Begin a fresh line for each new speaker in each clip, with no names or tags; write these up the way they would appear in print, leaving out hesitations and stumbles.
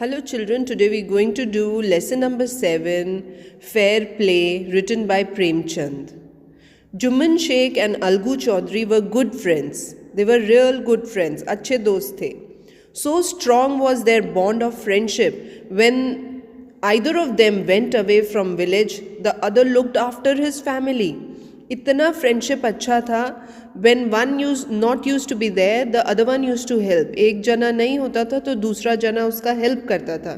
Hello children, today we're going to do lesson number 7, Fair Play, written by Premchand. Juman Sheikh and Algu Chaudhary were good friends. They were real good friends, अच्छे दोस्त थे. So strong was their bond of friendship when either of them went away from village, the other looked after his family. इतना friendship अच्छा था. when one not used to be there, the other one used to help. एक जना नहीं होता था तो दूसरा जना उसका हेल्प करता था.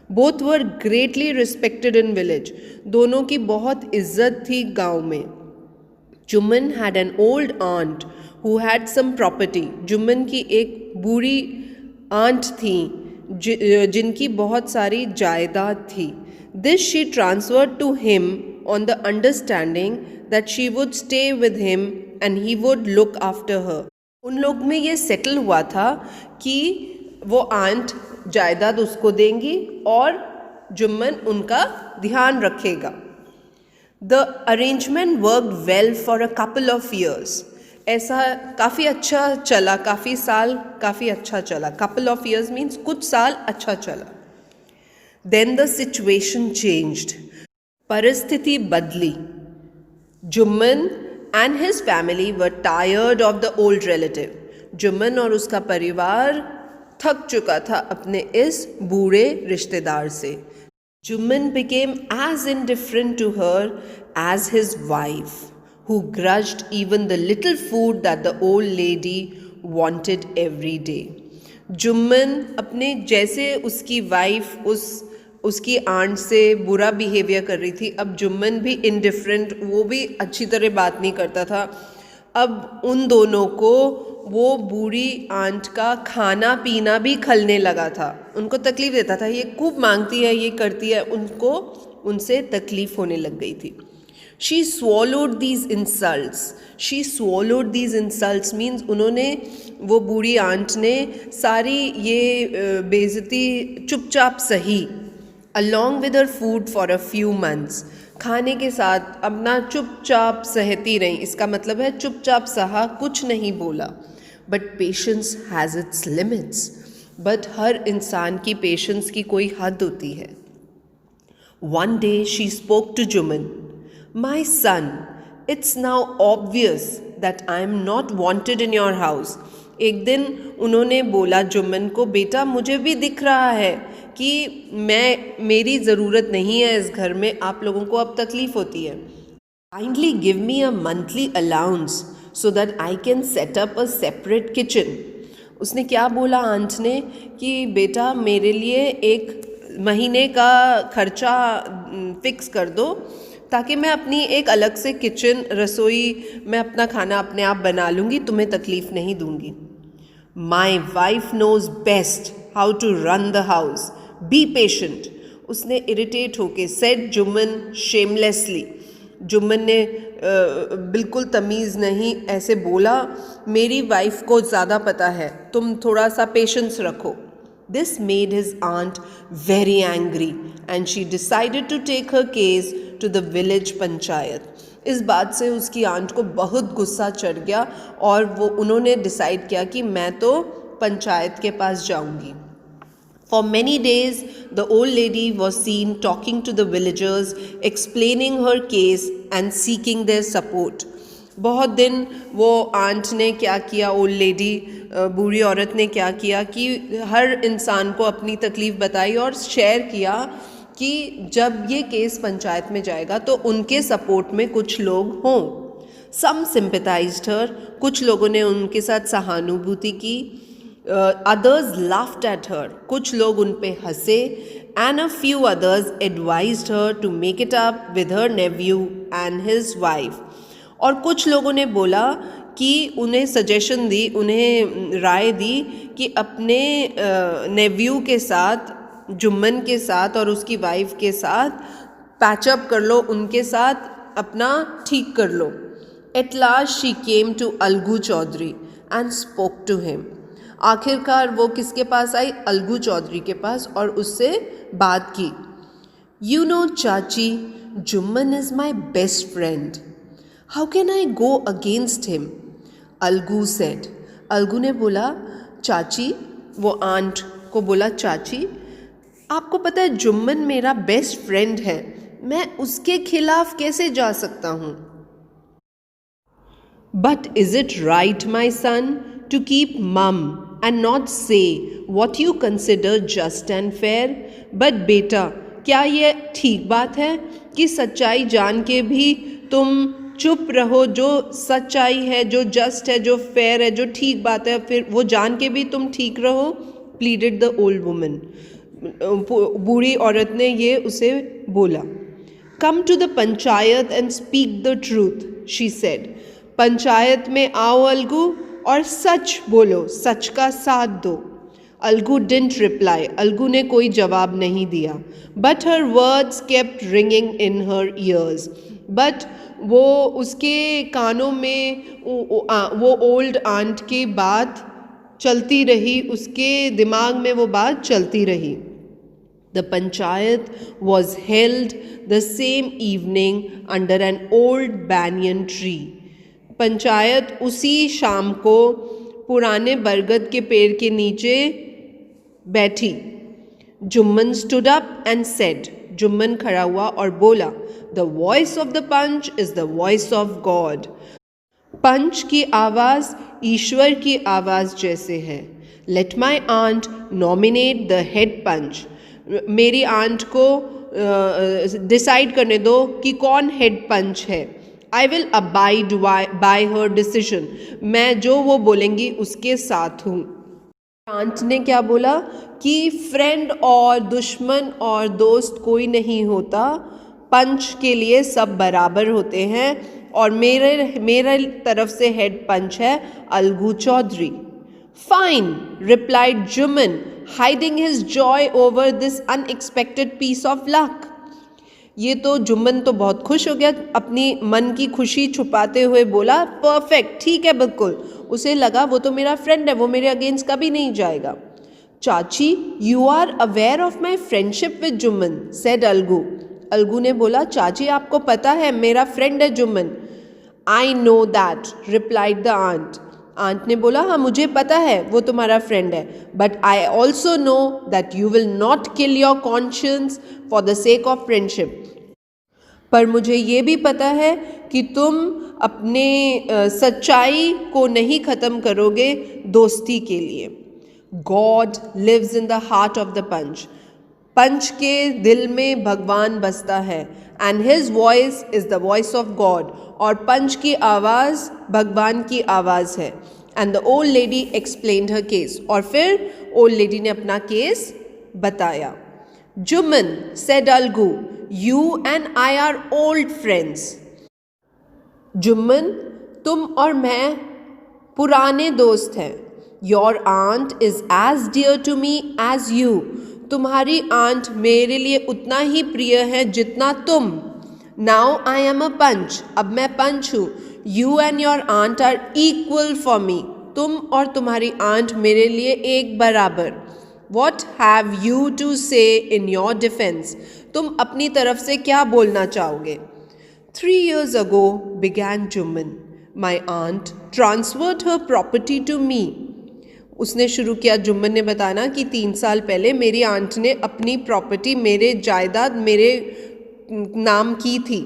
both were greatly respected in village. दोनों की बहुत इज्जत थी गांव में. Jumman had an old aunt who had some property. Jumman की एक बूढ़ी आंट थी जिनकी बहुत सारी जायदाद थी. This she transferred to him on the understanding that she would stay with him and he would look after her. उन लोग में ये सेटल हुआ था कि वो आंट जायदाद उसको देंगी और जुम्मन उनका ध्यान रखेगा. The arrangement worked well for a couple of years. ऐसा काफ़ी अच्छा चला, काफ़ी साल काफ़ी अच्छा चला. couple of years means कुछ साल अच्छा चला. Then the situation changed. परिस्थिति बदली. Jumman and his family were tired of the old relative. Jumman और उसका परिवार थक चुका था अपने इस बूढ़े रिश्तेदार से. Jumman became as indifferent to her as his wife, who grudged even the little food that the old lady wanted every day. Jumman अपने जैसे उसकी वाइफ उसकी आंट से बुरा बिहेवियर कर रही थी, अब जुम्मन भी इनडिफरेंट, वो भी अच्छी तरह बात नहीं करता था. अब उन दोनों को वो बूढ़ी आंट का खाना पीना भी खलने लगा था. उनको तकलीफ़ देता था, ये खूब मांगती है, ये करती है, उनको उनसे तकलीफ़ होने लग गई थी. She swallowed these insults. She swallowed these insults means उन्होंने, वो बूढ़ी आंट ने सारी ये बेइज्जती चुपचाप सही. along with her food for a few months. खाने के साथ अपना चुपचाप सहती रही. इसका मतलब है चुपचाप सहा, कुछ नहीं बोला. But patience has its limits. But हर इंसान की पेशेंस की कोई हद होती है. One day she spoke to Juman. My son, it's now obvious that I am not wanted in your house. एक दिन उन्होंने बोला जुम्मन को, बेटा मुझे भी दिख रहा है कि मेरी ज़रूरत नहीं है इस घर में, आप लोगों को अब तकलीफ़ होती है. Kindly give me a monthly allowance so that I can set up a separate kitchen. उसने क्या बोला आंट ने कि बेटा मेरे लिए एक महीने का खर्चा फिक्स कर दो ताकि मैं अपनी एक अलग से किचन, रसोई, मैं अपना खाना अपने आप बना लूँगी, तुम्हें तकलीफ़ नहीं दूँगी. My wife knows best how to run the house, be patient. उसने इरिटेट होके सेड जुम्मन शेमलेसली. जुम्मन ने बिल्कुल तमीज़ नहीं ऐसे बोला, मेरी वाइफ को ज़्यादा पता है, तुम थोड़ा सा पेशेंस रखो. This made his aunt very angry and she decided to take her case to the village panchayat. इस बात से उसकी आंट को बहुत गुस्सा चढ़ गया और उन्होंने डिसाइड किया कि मैं तो पंचायत के पास जाऊंगी. For many days, the old lady was seen talking to the villagers, explaining her case and seeking their support. बहुत दिन वो आंट ने क्या किया, ओल्ड लेडी, बूढ़ी औरत ने क्या किया कि हर इंसान को अपनी तकलीफ़ बताई और शेयर किया कि जब ये केस पंचायत में जाएगा तो उनके सपोर्ट में कुछ लोग हों. सम सिंपैथाइज्ड हर, कुछ लोगों ने उनके साथ सहानुभूति की. others laughed at her, कुछ लोग उन पे हंसे. and a few others advised her to make it up with her nephew and his wife. और कुछ लोगों ने बोला कि उन्हें सजेशन दी, उन्हें राय दी कि अपने नेव्यू के साथ, जुम्मन के साथ और उसकी वाइफ के साथ पैचअप कर लो, उनके साथ अपना ठीक कर लो. At last she came to Algu Chaudhary and spoke to him. आखिरकार वो किसके पास आई? अलगू चौधरी के पास, और उससे बात की. You know चाची, Jumman is my best friend. How can I go against him? Algu said. Algu ने बोला, चाची, वो आंट को बोला, चाची आपको पता है जुम्मन मेरा बेस्ट फ्रेंड है, मैं उसके खिलाफ कैसे जा सकता हूँ? But is it right, my son, to keep mum and not say what you consider just and fair? But बेटा, क्या ये ठीक बात है कि सच्चाई जान के भी तुम चुप रहो? जो सच्चाई है, जो जस्ट है, जो फेयर है, जो ठीक बात है, फिर वो जान के भी तुम ठीक रहो? Pleaded the old woman. बूढ़ी औरत ने ये उसे बोला. Come to the panchayat and speak the truth, she said. Panchayat में आओ अलगू और सच बोलो, सच का साथ दो. Algu didn't reply. अलगू ने कोई जवाब नहीं दिया. But her words kept ringing in her ears. But वो उसके कानों में वो ओल्ड आंट की बात चलती रही, उसके दिमाग में वो बात चलती रही. The panchayat was held the same evening under an old banyan tree. Panchayat उसी शाम को पुराने बरगद के पेड़ के नीचे बैठी. Jumman stood up and said, Jumman खड़ा हुआ और बोला, The voice of the punch is the voice of God. पंच की आवाज़ ईश्वर की आवाज़ जैसे है. Let my aunt nominate the head punch. मेरी आंट को डिसाइड करने दो कि कौन हेड पंच है. I will abide by her decision. मैं जो वो बोलेंगी उसके साथ हूँ. आंट ने क्या बोला कि फ्रेंड और दुश्मन और दोस्त कोई नहीं होता, पंच के लिए सब बराबर होते हैं और मेरे तरफ से हेड पंच है Algu Chaudhary. Fine, replied Jumman, hiding his joy over this unexpected piece of luck. ये तो जुम्मन तो बहुत खुश हो गया, अपनी मन की खुशी छुपाते हुए बोला, परफेक्ट, ठीक है बिल्कुल. उसे लगा वो तो मेरा फ्रेंड है, वो मेरे अगेंस्ट कभी नहीं जाएगा. Chachi, you are aware of my friendship with Jumman, said Alagu. Alagu ने बोला, चाची आपको पता है मेरा फ्रेंड है Jumman. I know that, replied the aunt. Aunt ने बोला, हाँ मुझे पता है वो तुम्हारा फ्रेंड है. But I also know that you will not kill your conscience for the sake of friendship. पर मुझे ये भी पता है कि तुम अपने सच्चाई को नहीं ख़त्म करोगे दोस्ती के लिए. God lives in the heart of the panch. Panch के दिल में भगवान बसता है. And his voice is the voice of God. और पंच की आवाज़ भगवान की आवाज़ है. And the old lady explained her case. और फिर ओल्ड लेडी ने अपना केस बताया. Jumman, said Algu, you and I are old friends. Jumman, तुम और मैं पुराने दोस्त हैं. Your aunt is as dear to me as you. तुम्हारी आंट मेरे लिए उतना ही प्रिय है जितना तुम. Now I am a panch. अब मैं पंच हूँ. You and your aunt are equal for me. तुम और तुम्हारी आंट मेरे लिए एक बराबर. वॉट हैव यू टू से इन योर डिफेंस. तुम अपनी तरफ से क्या बोलना चाहोगे? 3 years ago, began Jumman, my aunt transferred her property to me. उसने शुरू किया जुम्मन ने बताना कि 3 साल पहले मेरी आंट ने अपनी प्रॉपर्टी, मेरे जायदाद मेरे नाम की थी.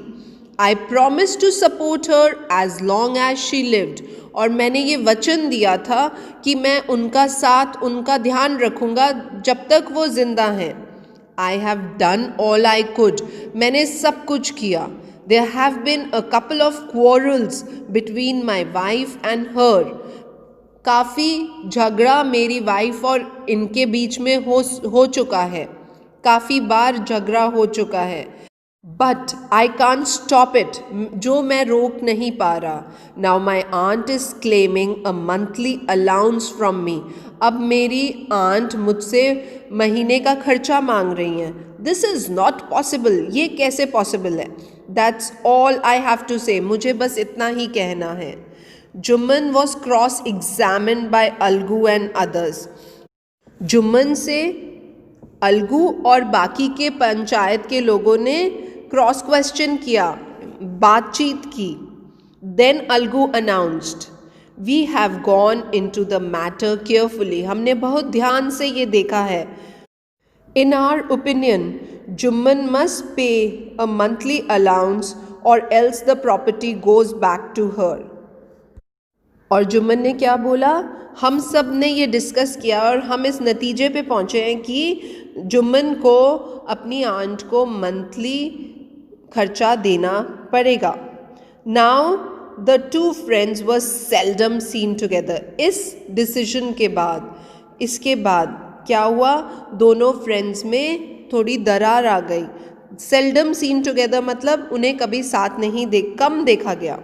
I promise to support her as long as she lived. और मैंने ये वचन दिया था कि मैं उनका साथ, उनका ध्यान रखूँगा जब तक वो जिंदा हैं. I have done all I could. मैंने सब कुछ किया. There have been a couple of quarrels between my wife and her. काफ़ी झगड़ा मेरी वाइफ और इनके बीच में हो चुका है. काफ़ी बार झगड़ा हो चुका है. But I can't stop it. जो मैं रोक नहीं पा रहा. Now my aunt is claiming a monthly allowance from me. अब मेरी आंट मुझसे महीने का खर्चा मांग रही हैं. This is not possible. ये कैसे पॉसिबल है? That's all I have to say. मुझे बस इतना ही कहना है. Jumman was cross examined by Algu and others. Jumman से अलगू और बाकी के पंचायत के लोगों ने क्रॉस क्वेश्चन किया, बातचीत की. Then Algu announced, we have gone into the matter carefully. हमने बहुत ध्यान से ये देखा है. In our opinion, Jumman must pay a monthly allowance or else the property goes back to her. और जुम्मन ने क्या बोला? हम सब ने ये डिस्कस किया और हम इस नतीजे पे पहुँचे हैं कि जुम्मन को अपनी आंट को मंथली खर्चा देना पड़ेगा. Now the two friends were seldom seen together. इस डिसीजन के बाद, इसके बाद क्या हुआ? दोनों फ्रेंड्स में थोड़ी दरार आ गई. सेल्डम सीन टुगेदर मतलब उन्हें कभी साथ नहीं कम देखा गया.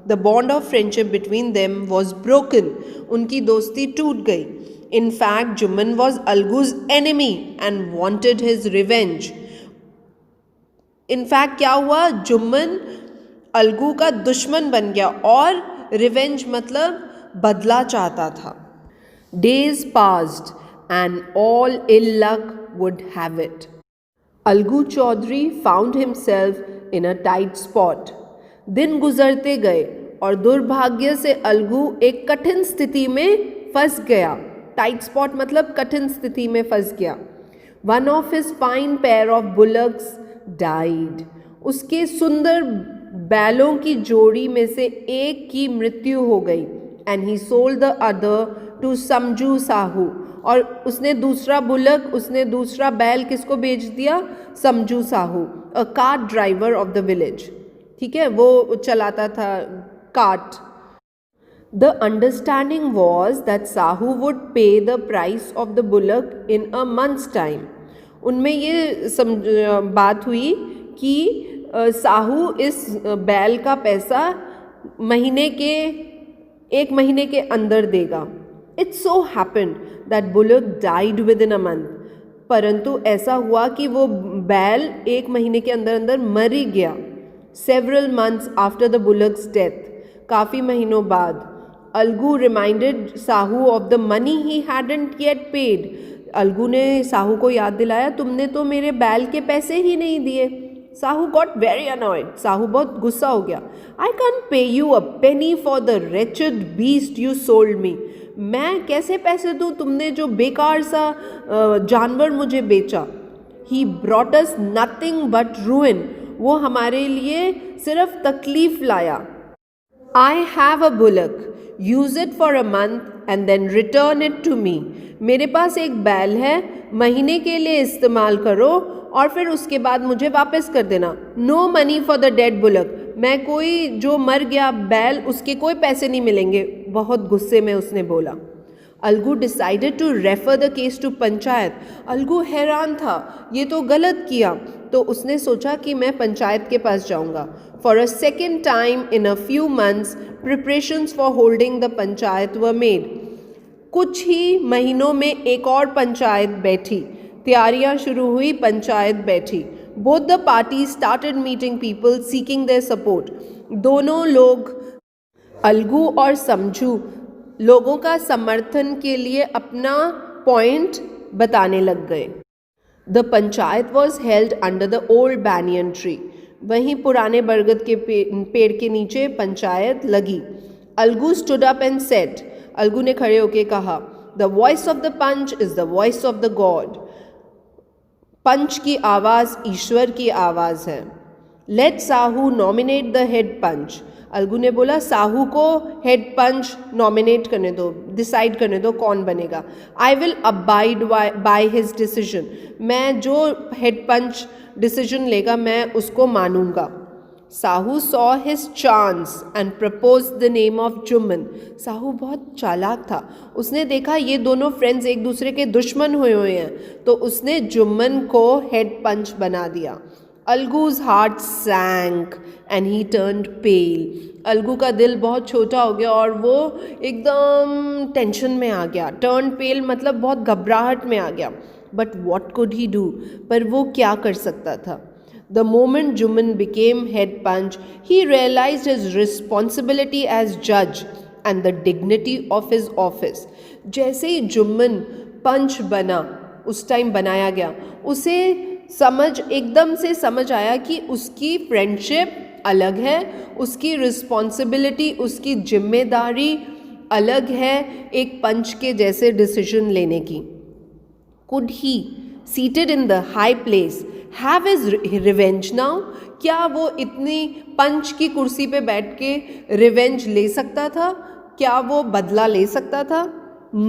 The bond of friendship between them was broken. उनकी दोस्ती टूट गई. In fact Jumman was Algu's enemy and wanted his revenge. In fact क्या हुआ? जुम्मन अलगू का दुश्मन बन गया और रिवेंज मतलब बदला चाहता था. Days passed and all ill luck would have it. Algu Chaudhary found himself in a tight spot. दिन गुजरते गए और दुर्भाग्य से अलगू एक कठिन स्थिति में फंस गया. टाइट स्पॉट मतलब कठिन स्थिति में फंस गया. One of his fine pair of bullocks died. उसके सुंदर बैलों की जोड़ी में से एक की मृत्यु हो गई. And he sold the other to समझू साहू. और उसने दूसरा बुलक, उसने दूसरा बैल किसको बेच दिया? Samjhu Sahu, a cart driver of the village. ठीक है, वो चलाता था cart. The understanding was that Sahu would pay the price of the bullock in a month's time. उनमें ये बात हुई कि साहू इस बैल का पैसा एक महीने के अंदर देगा. It so happened that bullock died within a month. परंतु ऐसा हुआ कि वो बैल एक महीने के अंदर अंदर मर ही गया. Several months after the bullock's death, काफ़ी महीनों बाद, Algu reminded Sahu of the money he hadn't yet paid. Algu ने साहू को याद दिलाया, तुमने तो मेरे बैल के पैसे ही नहीं दिए. Sahu got very annoyed. Sahu बहुत गुस्सा हो गया. I can't pay you a penny for the wretched beast you sold me. मैं कैसे पैसे दूँ? तुमने जो बेकार सा जानवर मुझे बेचा. He brought us nothing but ruin. वो हमारे लिए सिर्फ तकलीफ लाया. I have a bullock. Use it for a month and then return it to me. मेरे पास एक बैल है, महीने के लिए इस्तेमाल करो और फिर उसके बाद मुझे वापस कर देना. No money for the dead bullock. मैं कोई जो मर गया बैल, उसके कोई पैसे नहीं मिलेंगे. बहुत गुस्से में उसने बोला. Algu decided to refer the case to panchayat. Algu हैरान था, ये तो गलत किया. तो उसने सोचा कि मैं पंचायत के पास जाऊंगा. For a second time in a few months preparations for holding the panchayat were made. कुछ ही महीनों में एक और पंचायत बैठी. तैयारियां शुरू हुई, पंचायत बैठी. Both the party started meeting people seeking their support. दोनों लोग, अलगू और समझू, लोगों का समर्थन के लिए अपना पॉइंट बताने लग गए. The panchayat was held under the old banyan tree. वहीं पुराने बरगद के पेड़ के नीचे पंचायत लगी. Algu stood up and said. Algu ने खड़े होकर कहा, the voice of the panch is the voice of the God. Panch की आवाज़ ईश्वर की आवाज़ है. Let Sahu nominate the head panch. Algu ने बोला, साहू को हेड पंच नॉमिनेट करने दो, डिसाइड करने दो कौन बनेगा. I will abide by his decision. मैं जो हेड पंच डिसीजन लेगा मैं उसको मानूंगा. Sahu saw his chance and propose the name of Jumman. Sahu बहुत चालाक था. उसने देखा ये दोनों फ्रेंड्स एक दूसरे के दुश्मन हुए हैं, तो उसने जुम्मन को हेड पंच बना दिया. अलगूज हार्ट सैंक एंड ही टर्न्ड पेल. अलगू का दिल बहुत छोटा हो गया और वो एकदम टेंशन में आ गया. टर्न पेल मतलब बहुत घबराहट में आ गया. But what could he do? पर वो क्या कर सकता था? The moment Jummon became head punch, he realized his responsibility as judge and the dignity of his office. जैसे ही जुम्मन पंच बना, उस टाइम बनाया गया, उसे एकदम से समझ आया कि उसकी फ्रेंडशिप अलग है, उसकी रिस्पॉन्सिबिलिटी, उसकी जिम्मेदारी अलग है एक पंच के जैसे डिसीजन लेने की. Could he seated in the high place, have his revenge now? क्या वो इतनी पंच की कुर्सी पे बैठ के रिवेंज ले सकता था? क्या वो बदला ले सकता था?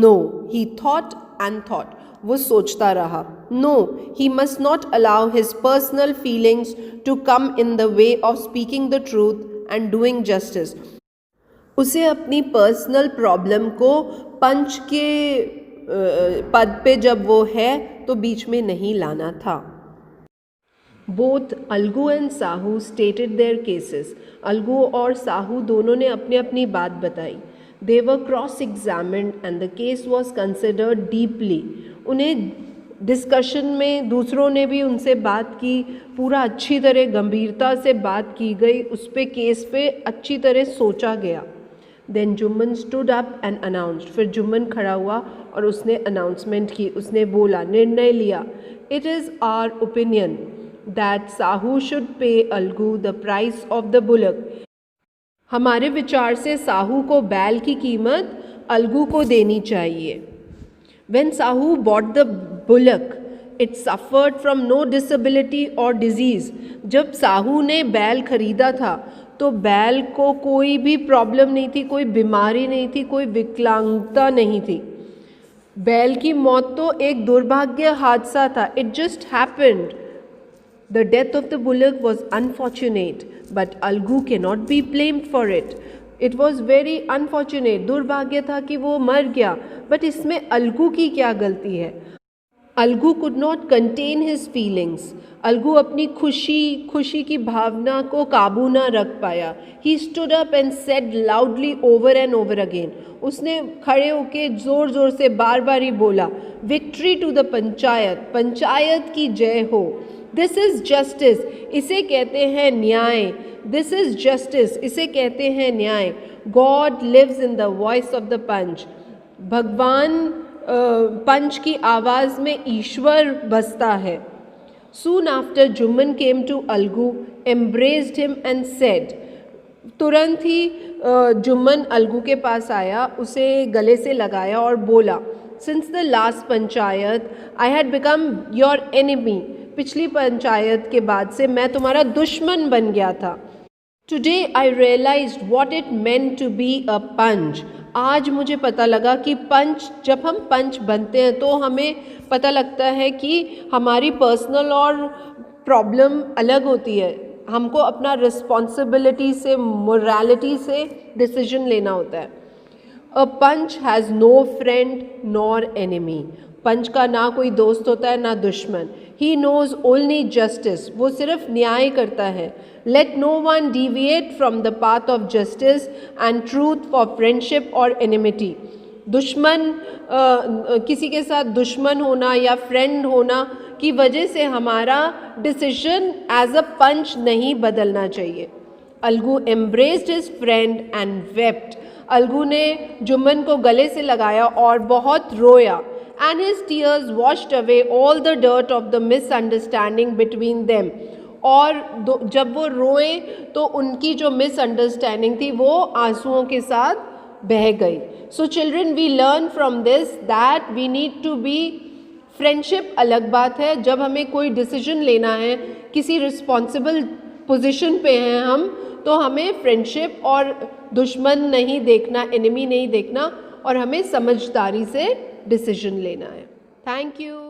No, he thought and thought. वो सोचता रहा. No, he must not allow his personal feelings to come in the way of speaking the truth and doing justice. उसे अपनी पर्सनल प्रॉब्लम को पंच के पद पे जब वो है तो बीच में नहीं लाना था. Both Algu and Sahu stated their cases. Algu और साहू दोनों ने अपनी अपनी बात बताई. They were cross examined and the case was considered deeply. उन्हें डिस्कशन में दूसरों ने भी उनसे बात की, पूरा अच्छी तरह गंभीरता से बात की गई, उस पे केस पे अच्छी तरह सोचा गया. Then Jumman stood up and announced. फिर जुम्मन खड़ा हुआ और उसने अनाउंसमेंट की. उसने बोला, निर्णय लिया. It is our opinion that Sahu should pay Algu the price of the bullock. हमारे विचार से साहू को बैल की कीमत अलगू को देनी चाहिए. When Sahu bought the bullock, it suffered from no disability or disease. जब साहू ने बैल खरीदा था तो बैल को कोई भी प्रॉब्लम नहीं थी, कोई बीमारी नहीं थी, कोई विकलांगता नहीं थी. बैल की मौत तो एक दुर्भाग्य हादसा था. It just happened. The death of the bullock was unfortunate, but Algu cannot be blamed for it. It was very unfortunate. दुर्भाग्य था कि वो मर गया, बट इसमें अलगू की क्या गलती है? Algu could not contain his feelings. Algu अपनी खुशी की भावना को काबू ना रख पाया. He stood up and said loudly over and over again. उसने खड़े होके ज़ोर ज़ोर से बार बार ही बोला, Victory to the panchayat. Panchayat की जय हो. This is justice. इसे कहते हैं न्याय. This is justice. इसे कहते हैं न्याय. God lives in the voice of the punch. भगवान पंच की आवाज़ में ईश्वर बसता है. Soon after, Jumman came to Algu, embraced him and said. तुरंत ही जुम्मन अलगू के पास आया, उसे गले से लगाया और बोला, Since the last panchayat, I had become your enemy. पिछली पंचायत के बाद से मैं तुम्हारा दुश्मन बन गया था. Today I realized what it meant to be a punch. आज मुझे पता लगा कि पंच, जब हम पंच बनते हैं तो हमें पता लगता है कि हमारी पर्सनल और प्रॉब्लम अलग होती है. हमको अपना रिस्पॉन्सिबिलिटी से, मोरालिटी से डिसीजन लेना होता है. A panch has no friend nor enemy. Panch का ना कोई दोस्त होता है ना दुश्मन. He knows only justice. वो सिर्फ न्याय करता है. Let no one deviate from the path of justice and truth for friendship और एनिमिटी. दुश्मन किसी के साथ दुश्मन होना या फ्रेंड होना की वजह से हमारा डिसीजन एज अ पंच नहीं बदलना चाहिए. Algu embraced his friend and wept. Algu ने जुम्मन को गले से लगाया और बहुत रोया. And his tears washed away all the dirt of the misunderstanding between them. और जब वो रोए तो उनकी जो मिसअंडरस्टैंडिंग थी वो आंसुओं के साथ बह गई. So children, we learn from this that we need to be. Friendship अलग बात है. जब हमें कोई डिसीजन लेना है, किसी रिस्पॉन्सिबल पोजीशन पे हैं हम, तो हमें फ्रेंडशिप और दुश्मन नहीं देखना, एनिमी नहीं देखना, और हमें समझदारी से डिसीजन लेना है. Thank you.